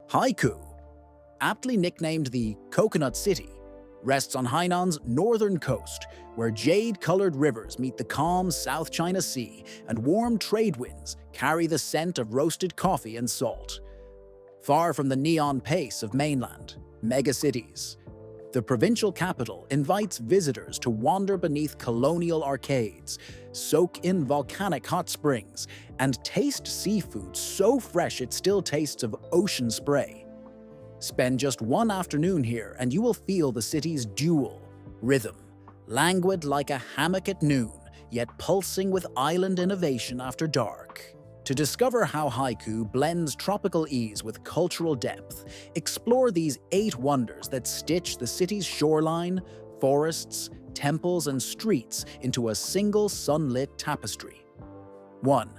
Haikou, aptly nicknamed the Coconut City, rests on Hainan's northern coast, where jade-colored rivers meet the calm South China Sea and warm trade winds carry the scent of roasted coffee and salt. Far from the neon pace of mainland megacities, the provincial capital invites visitors to wander beneath colonial arcades, soak in volcanic hot springs, and taste seafood so fresh it still tastes of ocean spray. Spend just one afternoon here and you will feel the city's dual rhythm, languid like a hammock at noon, yet pulsing with island innovation after dark. To discover how Haikou blends tropical ease with cultural depth, explore these 8 wonders that stitch the city's shoreline, forests, temples, and streets into a single sunlit tapestry. 1.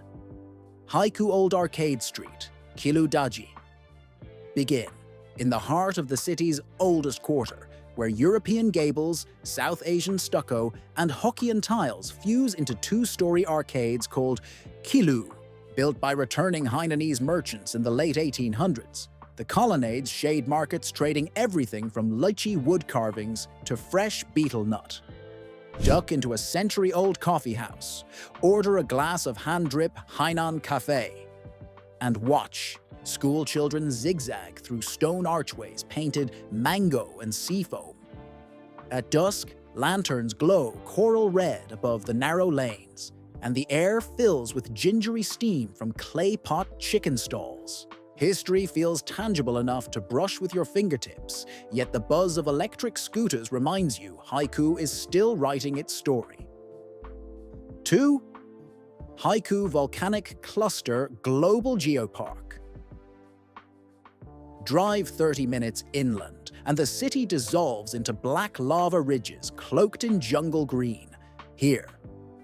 Haikou Old Arcade Street, Qilou Daji. Begin in the heart of the city's oldest quarter, where European gables, South Asian stucco, and Hokkien tiles fuse into 2-story arcades called Qilou. Built by returning Hainanese merchants in the late 1800s, the colonnades shade markets trading everything from lychee wood carvings to fresh betel nut. Duck into a century-old coffee house, order a glass of hand-drip Hainan Cafe, and watch school children zigzag through stone archways painted mango and seafoam. At dusk, lanterns glow coral red above the narrow lanes, and the air fills with gingery steam from clay pot chicken stalls. History feels tangible enough to brush with your fingertips, yet the buzz of electric scooters reminds you Haikou is still writing its story. 2. Haikou Volcanic Cluster Global Geopark. Drive 30 minutes inland, and the city dissolves into black lava ridges cloaked in jungle green. Here,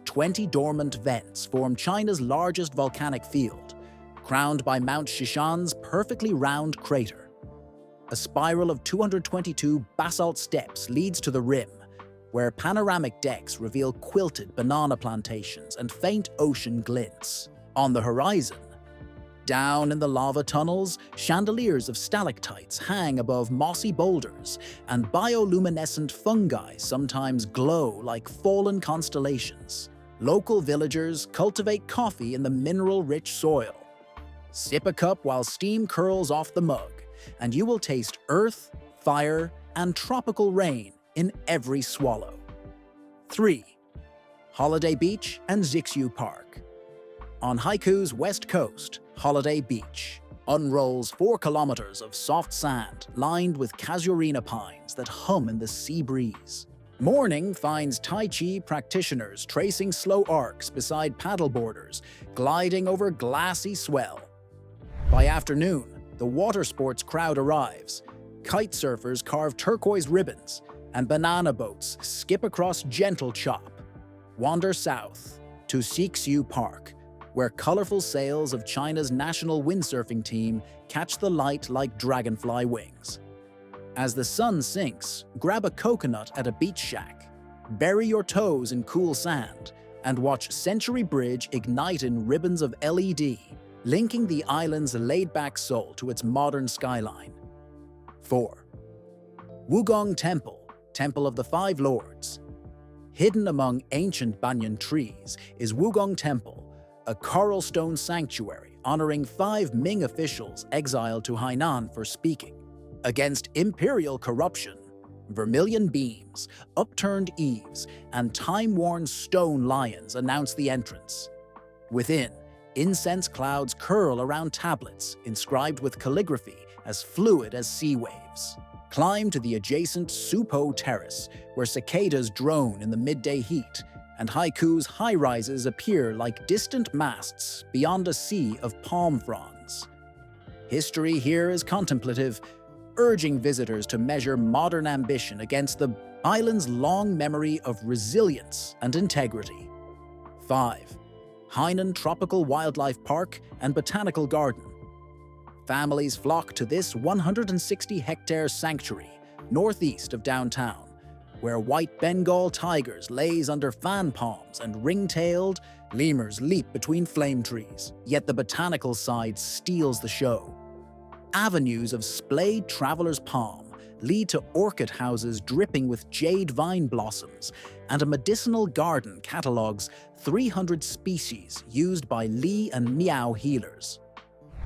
20 dormant vents form China's largest volcanic field, crowned by Mount Shishan's perfectly round crater. A spiral of 222 basalt steps leads to the rim, where panoramic decks reveal quilted banana plantations and faint ocean glints. On the horizon, down in the lava tunnels, chandeliers of stalactites hang above mossy boulders, and bioluminescent fungi sometimes glow like fallen constellations. Local villagers cultivate coffee in the mineral-rich soil. Sip a cup while steam curls off the mug, and you will taste earth, fire, and tropical rain in every swallow. 3. Holiday Beach and Xixiu Park. On Haikou's west coast, Holiday Beach unrolls 4 kilometers of soft sand lined with casuarina pines that hum in the sea breeze. Morning finds Tai Chi practitioners tracing slow arcs beside paddleboarders, gliding over glassy swell. By afternoon, the water sports crowd arrives. Kite surfers carve turquoise ribbons, and banana boats skip across gentle chop. Wander south to Xixiu Park, where colorful sails of China's national windsurfing team catch the light like dragonfly wings. As the sun sinks, grab a coconut at a beach shack, bury your toes in cool sand, and watch Century Bridge ignite in ribbons of LED, linking the island's laid-back soul to its modern skyline. 4. Wugong Temple, Temple of the Five Lords. Hidden among ancient banyan trees is Wugong Temple, a coral stone sanctuary honoring 5 Ming officials exiled to Hainan for speaking against imperial corruption. Vermilion beams, upturned eaves, and time-worn stone lions announce the entrance. Within, incense clouds curl around tablets inscribed with calligraphy as fluid as sea waves. Climb to the adjacent Supo Terrace, where cicadas drone in the midday heat, and Haikou's high-rises appear like distant masts beyond a sea of palm fronds. History here is contemplative, urging visitors to measure modern ambition against the island's long memory of resilience and integrity. 5. Hainan Tropical Wildlife Park and Botanical Garden. Families flock to this 160-hectare sanctuary northeast of downtown, where white Bengal tigers laze under fan palms and ring-tailed lemurs leap between flame trees. Yet the botanical side steals the show. avenues of splayed traveler's palm lead to orchid houses dripping with jade vine blossoms, and a medicinal garden catalogues 300 species used by Li and Miao healers.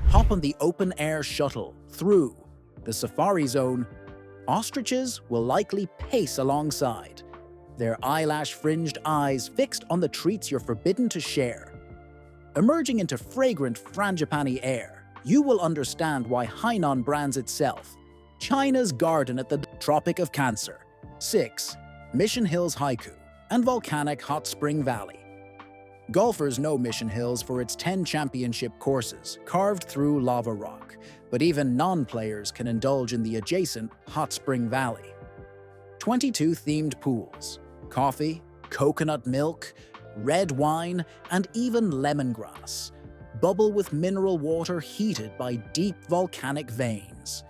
Hop on the open-air shuttle through the safari zone. Ostriches will likely pace alongside, their eyelash-fringed eyes fixed on the treats you're forbidden to share. Emerging into fragrant frangipani air, you will understand why Hainan brands itself China's garden at the Tropic of Cancer. 6. Mission Hills Haikou and volcanic hot spring valley. Golfers know Mission Hills for its 10 championship courses carved through lava rock, but even non-players can indulge in the adjacent hot spring valley. 22 themed pools, coffee, coconut milk, red wine, and even lemongrass bubble with mineral water heated by deep volcanic veins.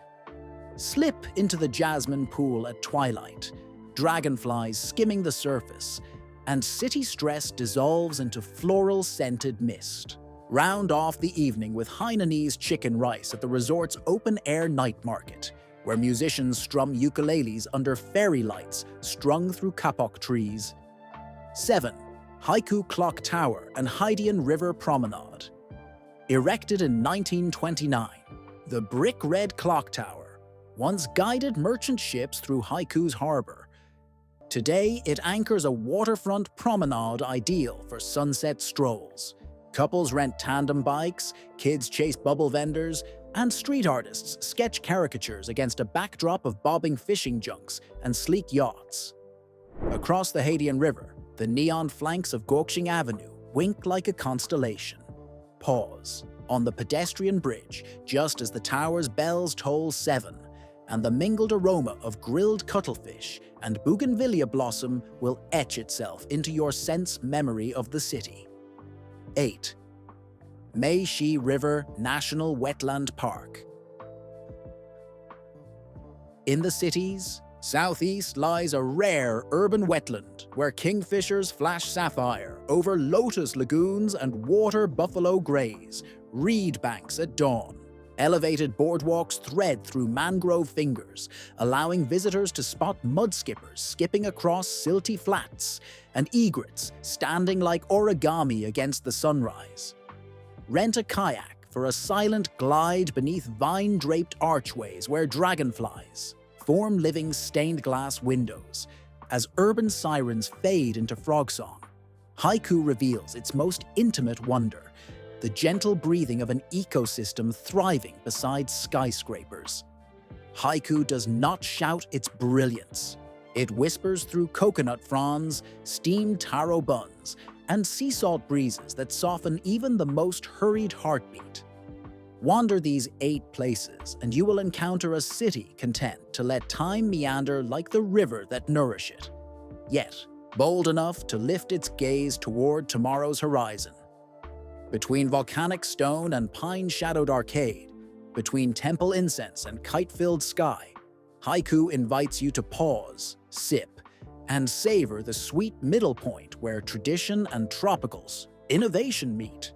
Slip into the jasmine pool at twilight, dragonflies skimming the surface, and city stress dissolves into floral-scented mist. Round off the evening with Hainanese chicken rice at the resort's open-air night market, where musicians strum ukuleles under fairy lights strung through kapok trees. 7. Haikou Clock Tower and Haidian River Promenade. Erected in 1929, the brick-red clock tower once guided merchant ships through Haikou's harbor. Today, it anchors a waterfront promenade ideal for sunset strolls. Couples rent tandem bikes, kids chase bubble vendors, and street artists sketch caricatures against a backdrop of bobbing fishing junks and sleek yachts. Across the Haidian River, the neon flanks of Guoqing Avenue wink like a constellation. Pause on the pedestrian bridge just as the tower's bells toll 7, and the mingled aroma of grilled cuttlefish and bougainvillea blossom will etch itself into your sense memory of the city. 8. Meishi River National Wetland Park. In the city's southeast lies a rare urban wetland where kingfishers flash sapphire over lotus lagoons and water buffalo graze reed banks at dawn. Elevated boardwalks thread through mangrove fingers, allowing visitors to spot mudskippers skipping across silty flats and egrets standing like origami against the sunrise. Rent a kayak for a silent glide beneath vine-draped archways where dragonflies form living stained glass windows. As urban sirens fade into frog song, Haikou reveals its most intimate wonder, the gentle breathing of an ecosystem thriving beside skyscrapers. Haikou does not shout its brilliance. It whispers through coconut fronds, steamed taro buns, and sea salt breezes that soften even the most hurried heartbeat. Wander these 8 places, and you will encounter a city content to let time meander like the river that nourish it, yet bold enough to lift its gaze toward tomorrow's horizon. Between volcanic stone and pine-shadowed arcade, between temple incense and kite-filled sky, Haikou invites you to pause, sip, and savor the sweet middle point where tradition and tropicals, innovation meet.